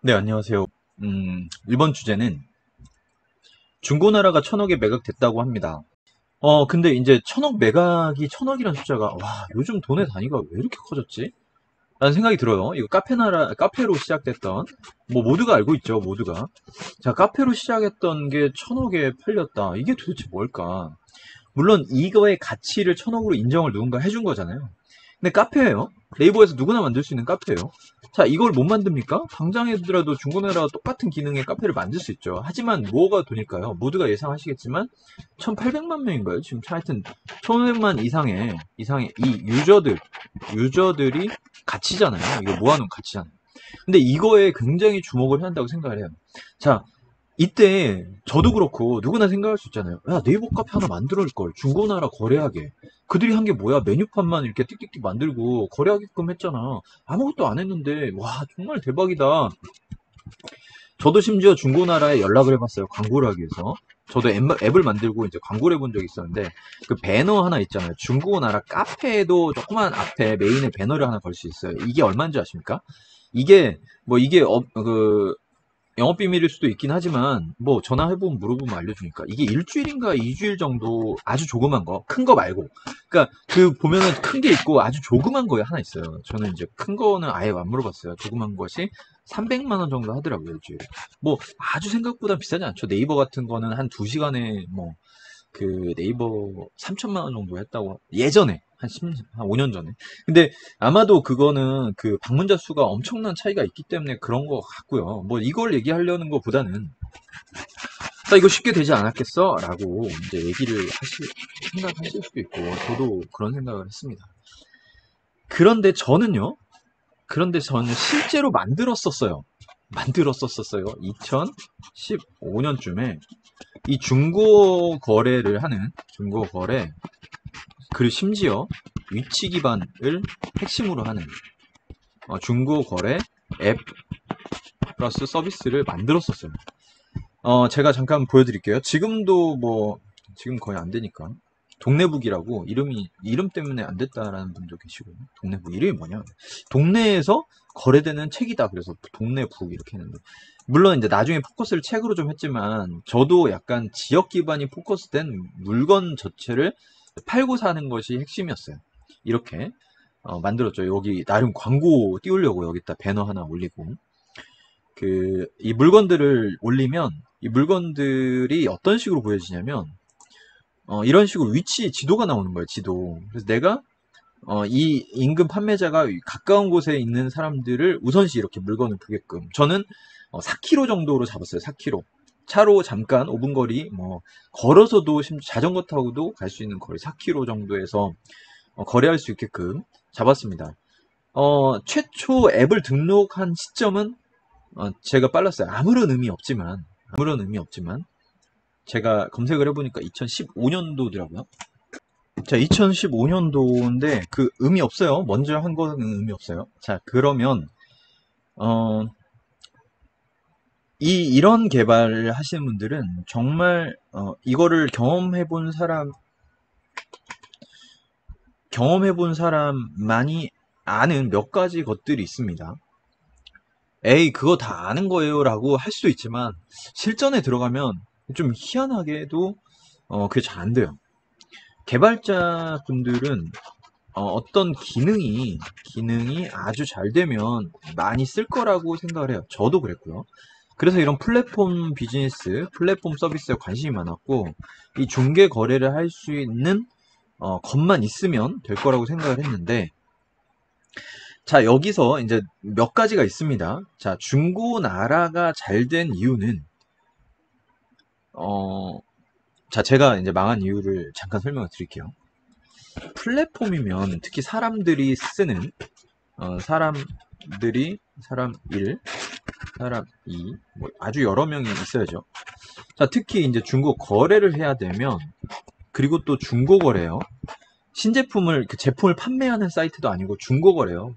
네, 안녕하세요. 이번 주제는 중고나라가 천억에 매각됐다고 합니다. 근데 이제 천억 매각이 천억이란 숫자가, 와, 요즘 돈의 단위가 왜 이렇게 커졌지? 라는 생각이 들어요. 이거 카페로 시작됐던, 뭐, 모두가 알고 있죠, 모두가. 자, 카페로 시작했던 게 천억에 팔렸다. 이게 도대체 뭘까? 물론, 이거의 가치를 천억으로 인정을 누군가 해준 거잖아요. 근데 카페예요. 네이버에서 누구나 만들 수 있는 카페예요. 자, 이걸 못 만듭니까? 당장이더라도 중고나라와 똑같은 기능의 카페를 만들 수 있죠. 하지만 뭐가 돈일까요? 모두가 예상하시겠지만 1,800만 명인가요? 지금 하여튼 1,500만 이상의 이 유저들이 가치잖아요. 이거 모아놓은 가치잖아요. 근데 이거에 굉장히 주목을 해야 한다고 생각을 해요. 자, 이때 저도 그렇고 누구나 생각할 수 있잖아요. 야, 네이버 카페 하나 만들어줄 걸. 중고나라 거래하게. 그들이 한 게 뭐야? 메뉴판만 이렇게 띡띡띡 만들고 거래하게끔 했잖아. 아무것도 안 했는데 와, 정말 대박이다. 저도 심지어 중고나라에 연락을 해봤어요. 광고를 하기 위해서. 저도 앱을 만들고 이제 광고를 해본 적이 있었는데 그 배너 하나 있잖아요. 중고나라 카페에도 조그만 앞에 메인에 배너를 하나 걸 수 있어요. 이게 얼마인지 아십니까? 이게 뭐 이게 영업 비밀일 수도 있긴 하지만 뭐 전화해보면 물어보면 알려주니까 이게 일주일인가 2주일 정도 아주 조그만 거, 큰 거 말고. 그러니까 그 보면은 큰 게 있고 아주 조그만 거에 하나 있어요. 저는 이제 큰 거는 아예 안 물어봤어요. 조그만 것이 300만 원 정도 하더라고요, 일주일에. 뭐 아주 생각보다 비싸지 않죠. 네이버 같은 거는 한 2시간에 뭐 그 네이버 3천만 원 정도 했다고 예전에 한 5년 전에. 근데 아마도 그거는 그 방문자 수가 엄청난 차이가 있기 때문에 그런 것 같고요. 뭐 이걸 얘기하려는 것보다는 나 이거 쉽게 되지 않았겠어? 라고 이제 생각하실 수도 있고 저도 그런 생각을 했습니다. 그런데 저는요. 그런데 저는 실제로 만들었었어요. 2015년쯤에 이 중고 거래 그리고 심지어 위치 기반을 핵심으로 하는 중고 거래 앱 플러스 서비스를 만들었었어요. 제가 잠깐 보여드릴게요. 지금 거의 안 되니까. 동네북이라고 이름 때문에 안 됐다라는 분도 계시고요. 동네북 이름이 뭐냐? 동네에서 거래되는 책이다. 그래서 동네북 이렇게 했는데. 물론 이제 나중에 포커스를 책으로 좀 했지만 저도 약간 지역 기반이 포커스된 물건 자체를 팔고 사는 것이 핵심이었어요. 이렇게 만들었죠. 여기 나름 광고 띄우려고 여기다 배너 하나 올리고 이 물건들을 올리면 이 물건들이 어떤 식으로 보여지냐면 이런 식으로 위치 지도가 나오는 거예요. 지도. 그래서 내가 이 인근 판매자가 가까운 곳에 있는 사람들을 우선시 이렇게 물건을 보게끔. 저는 4km 정도로 잡았어요. 4km. 차로 잠깐 5분 거리, 뭐 걸어서도 자전거 타고도 갈 수 있는 거리 4km 정도에서 거래할 수 있게끔 잡았습니다. 최초 앱을 등록한 시점은 제가 빨랐어요. 아무런 의미 없지만 제가 검색을 해보니까 2015년도더라고요. 자, 2015년도인데 그 의미 없어요. 먼저 한 거는 의미 없어요. 자, 그러면 어, 이런 개발을 하시는 분들은 정말 이거를 경험해 본 사람만이 아는 몇 가지 것들이 있습니다. 에이, 그거 다 아는 거예요 라고 할 수도 있지만 실전에 들어가면 좀 희한하게도 그게 잘 안 돼요. 개발자분들은 어떤 기능이 아주 잘 되면 많이 쓸 거라고 생각을 해요. 저도 그랬고요. 그래서 이런 플랫폼 서비스에 관심이 많았고, 이 중개 거래를 할 수 있는 것만 있으면 될 거라고 생각을 했는데, 자, 여기서 이제 몇 가지가 있습니다. 자, 중고나라가 잘 된 이유는, 자, 제가 이제 망한 이유를 잠깐 설명을 드릴게요. 플랫폼이면 특히 사람들이 쓰는 사람 1, 사람 2, 뭐 아주 여러 명이 있어야죠. 자, 특히 이제 중고 거래를 해야 되면 그리고 또 중고 거래요. 제품을 판매하는 사이트도 아니고 중고 거래요.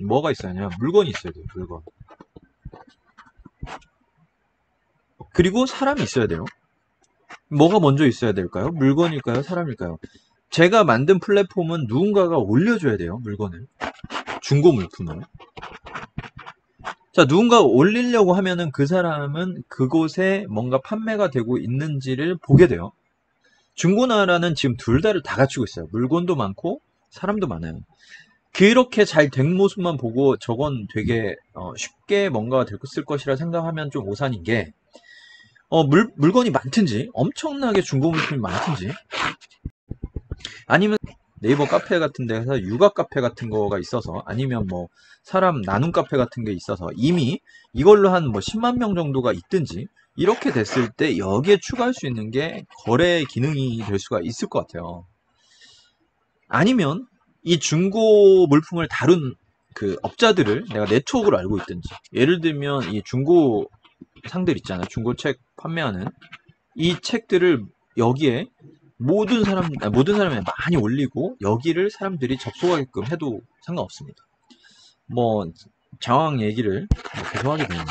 뭐가 있어야 하냐? 물건이 있어야 돼요. 물건. 그리고 사람이 있어야 돼요. 뭐가 먼저 있어야 될까요? 물건일까요? 사람일까요? 제가 만든 플랫폼은 누군가가 올려줘야 돼요. 중고 물품을. 자, 누군가 올리려고 하면은 그 사람은 그곳에 뭔가 판매가 되고 있는지를 보게 돼요. 중고나라는 지금 둘 다를 다 갖추고 있어요. 물건도 많고 사람도 많아요. 그렇게 잘 된 모습만 보고 저건 되게 쉽게 뭔가가 될 것이라 생각하면 좀 오산인 게, 물건이 많든지 엄청나게 중고 물품이 많든지, 아니면 네이버 카페 같은 데서 육아 카페 같은 거가 있어서, 아니면 뭐 사람 나눔 카페 같은 게 있어서 이미 이걸로 한 뭐 10만 명 정도가 있든지, 이렇게 됐을 때 여기에 추가할 수 있는 게 거래 기능이 될 수가 있을 것 같아요. 아니면 이 중고 물품을 다룬 그 업자들을 내가 네트워크로 알고 있든지, 예를 들면 이 중고 상들 있잖아요. 중고책 판매하는 이 책들을 여기에 모든 사람이 많이 올리고 여기를 사람들이 접속하게끔 해도 상관없습니다. 뭐 장황 얘기를 계속 하게 되네요.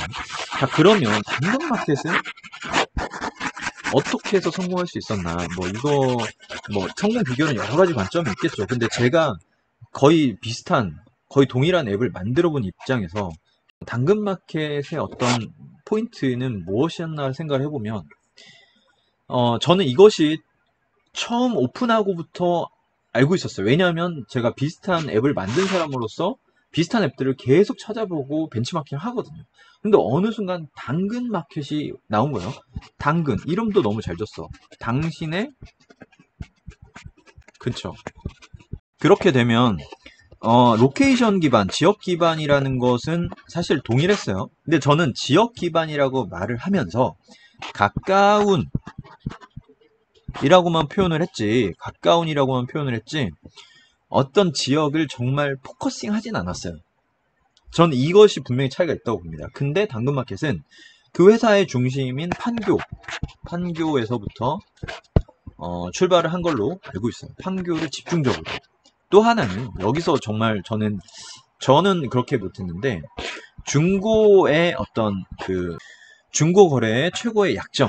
자, 그러면 당근마켓은 어떻게 해서 성공할 수 있었나? 뭐 이거 뭐 성공 비결은 여러 가지 관점이 있겠죠. 근데 제가 거의 비슷한, 거의 동일한 앱을 만들어 본 입장에서 당근마켓의 어떤 포인트는 무엇이었나 생각을 해보면, 저는 이것이 처음 오픈하고부터 알고 있었어요. 왜냐하면 제가 비슷한 앱을 만든 사람으로서 비슷한 앱들을 계속 찾아보고 벤치마킹을 하거든요. 근데 어느 순간 당근 마켓이 나온 거예요. 당근 이름도 너무 잘 줬어. 당신의 근처. 그렇게 되면 로케이션 기반, 지역 기반이라는 것은 사실 동일했어요. 근데 저는 지역 기반이라고 말을 하면서 가까운 이라고만 표현을 했지, 가까운이라고만 표현을 했지, 어떤 지역을 정말 포커싱 하진 않았어요. 전 이것이 분명히 차이가 있다고 봅니다. 근데 당근마켓은 그 회사의 중심인 판교에서부터 출발을 한 걸로 알고 있어요. 판교를 집중적으로. 또 하나는 여기서 정말 저는 그렇게 못했는데, 중고의 어떤 그 중고 거래의 최고의 약점,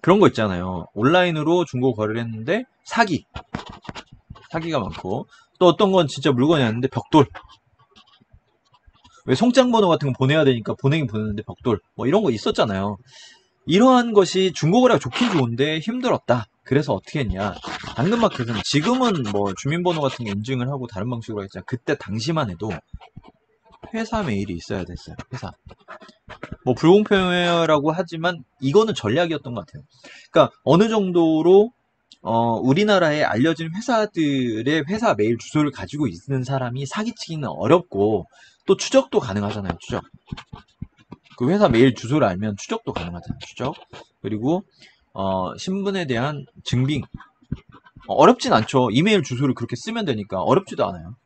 그런 거 있잖아요. 온라인으로 중고 거래를 했는데 사기가 많고, 또 어떤 건 진짜 물건이 왔는데 벽돌. 왜 송장 번호 같은 거 보내야 되니까 보내긴 보냈는데 벽돌. 뭐 이런 거 있었잖아요. 이러한 것이 중고거래가 좋긴 좋은데 힘들었다. 그래서 어떻게 했냐. 당근마켓은 지금은 뭐 주민번호 같은 거 인증을 하고 다른 방식으로 했잖아요. 그때 당시만 해도 회사 메일이 있어야 됐어요. 회사. 뭐 불공평해라고 하지만 이거는 전략이었던 것 같아요. 그러니까 어느 정도로 우리나라에 알려진 회사들의 회사 메일 주소를 가지고 있는 사람이 사기치기는 어렵고, 또 추적도 가능하잖아요. 추적. 그 회사 메일 주소를 알면 추적도 가능하잖아요. 추적. 그리고 신분에 대한 증빙. 어렵진 않죠. 이메일 주소를 그렇게 쓰면 되니까 어렵지도 않아요.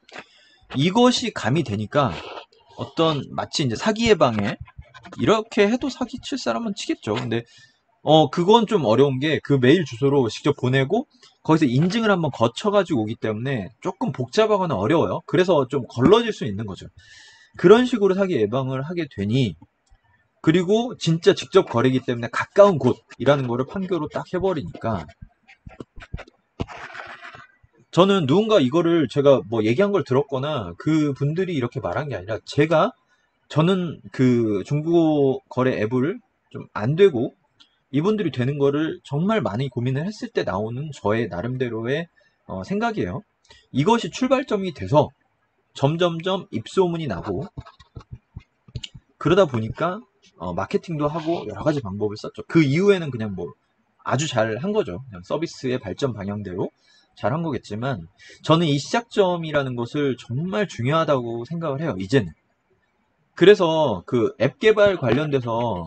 이것이 가미되니까 마치 이제 사기 예방에 이렇게 해도 사기 칠 사람은 치겠죠. 근데 그건 좀 어려운 게, 그 메일 주소로 직접 보내고 거기서 인증을 한번 거쳐가지고 오기 때문에 조금 복잡하거나 어려워요. 그래서 좀 걸러질 수 있는 거죠. 그런 식으로 사기 예방을 하게 되니, 그리고 진짜 직접 거래기 때문에 가까운 곳이라는 거를 판교로 딱 해버리니까, 저는 누군가 이거를 제가 뭐 얘기한 걸 들었거나 그 분들이 이렇게 말한 게 아니라, 저는 그 중고 거래 앱을 좀 안 되고 이분들이 되는 거를 정말 많이 고민을 했을 때 나오는 저의 나름대로의 생각이에요. 이것이 출발점이 돼서 점점점 입소문이 나고, 그러다 보니까 마케팅도 하고 여러 가지 방법을 썼죠. 그 이후에는 그냥 뭐 아주 잘 한 거죠. 그냥 서비스의 발전 방향대로 잘 한 거겠지만, 저는 이 시작점이라는 것을 정말 중요하다고 생각을 해요, 이제는. 그래서 그 앱 개발 관련돼서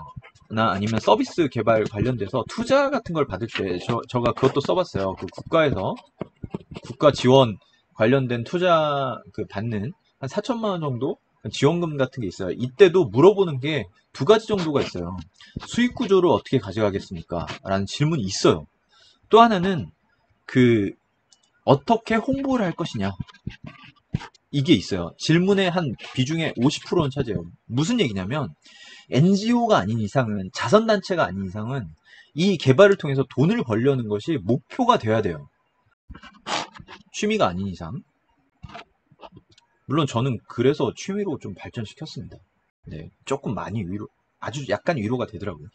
나 아니면 서비스 개발 관련돼서 투자 같은 걸 받을 때 저가 그것도 써봤어요. 그 국가에서 국가 지원 관련된 투자 그 받는 한 4천만 원 정도 지원금 같은 게 있어요. 이때도 물어보는 게 두 가지 정도가 있어요. 수익 구조를 어떻게 가져가겠습니까? 라는 질문이 있어요. 또 하나는 그 어떻게 홍보를 할 것이냐, 이게 있어요. 질문의 한 비중의 50%는 차지해요. 무슨 얘기냐면, NGO가 아닌 이상은, 자선단체가 아닌 이상은 이 개발을 통해서 돈을 벌려는 것이 목표가 돼야 돼요. 취미가 아닌 이상. 물론 저는 그래서 취미로 좀 발전시켰습니다. 네, 조금 많이 아주 약간 위로가 되더라고요.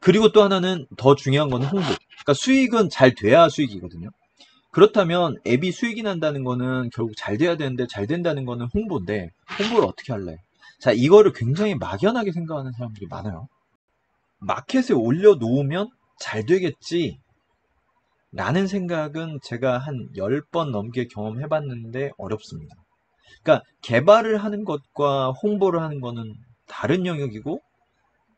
그리고 또 하나는 더 중요한 건 홍보. 그러니까 수익은 잘 돼야 수익이거든요. 그렇다면 앱이 수익이 난다는 거는 결국 잘 돼야 되는데, 잘 된다는 거는 홍보인데, 홍보를 어떻게 할래? 자, 이거를 굉장히 막연하게 생각하는 사람들이 많아요. 마켓에 올려놓으면 잘 되겠지 라는 생각은 제가 한 10번 넘게 경험해 봤는데 어렵습니다. 그러니까 개발을 하는 것과 홍보를 하는 거는 다른 영역이고,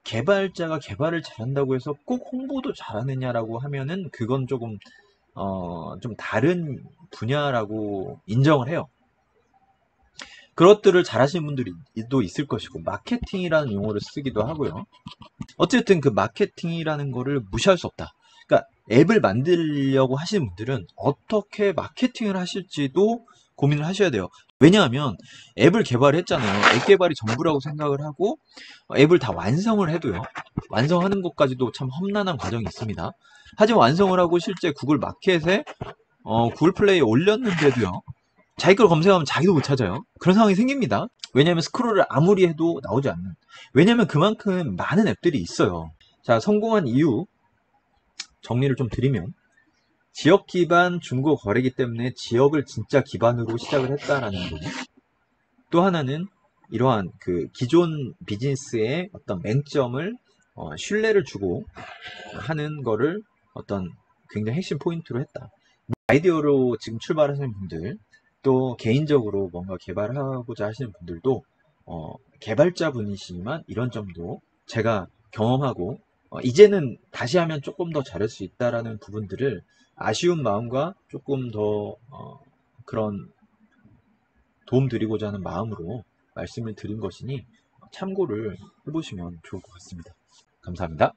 개발자가 개발을 잘한다고 해서 꼭 홍보도 잘하느냐라고 하면은 그건 조금 좀 다른 분야라고 인정을 해요. 그것들을 잘하시는 분들이 또 있을 것이고, 마케팅이라는 용어를 쓰기도 하고요. 어쨌든 그 마케팅이라는 거를 무시할 수 없다. 그러니까 앱을 만들려고 하시는 분들은 어떻게 마케팅을 하실지도 고민을 하셔야 돼요. 왜냐하면 앱을 개발했잖아요. 앱 개발이 전부라고 생각을 하고 앱을 다 완성을 해도요. 완성하는 것까지도 참 험난한 과정이 있습니다. 하지만 완성을 하고 실제 구글 마켓에 구글 플레이에 올렸는데도요. 자기 걸 검색하면 자기도 못 찾아요. 그런 상황이 생깁니다. 왜냐하면 스크롤을 아무리 해도 나오지 않는. 왜냐하면 그만큼 많은 앱들이 있어요. 자, 성공한 이유 정리를 좀 드리면, 지역 기반 중고 거래기 때문에 지역을 진짜 기반으로 시작을 했다라는 거. 또 하나는 이러한 그 기존 비즈니스의 어떤 맹점을 신뢰를 주고 하는 거를 어떤 굉장히 핵심 포인트로 했다. 아이디어로 지금 출발하시는 분들, 또 개인적으로 뭔가 개발하고자 하시는 분들도 개발자 분이시지만 이런 점도 제가 경험하고 이제는 다시 하면 조금 더 잘할 수 있다라는 부분들을 아쉬운 마음과 조금 더 그런 도움 드리고자 하는 마음으로 말씀을 드린 것이니 참고를 해보시면 좋을 것 같습니다. 감사합니다.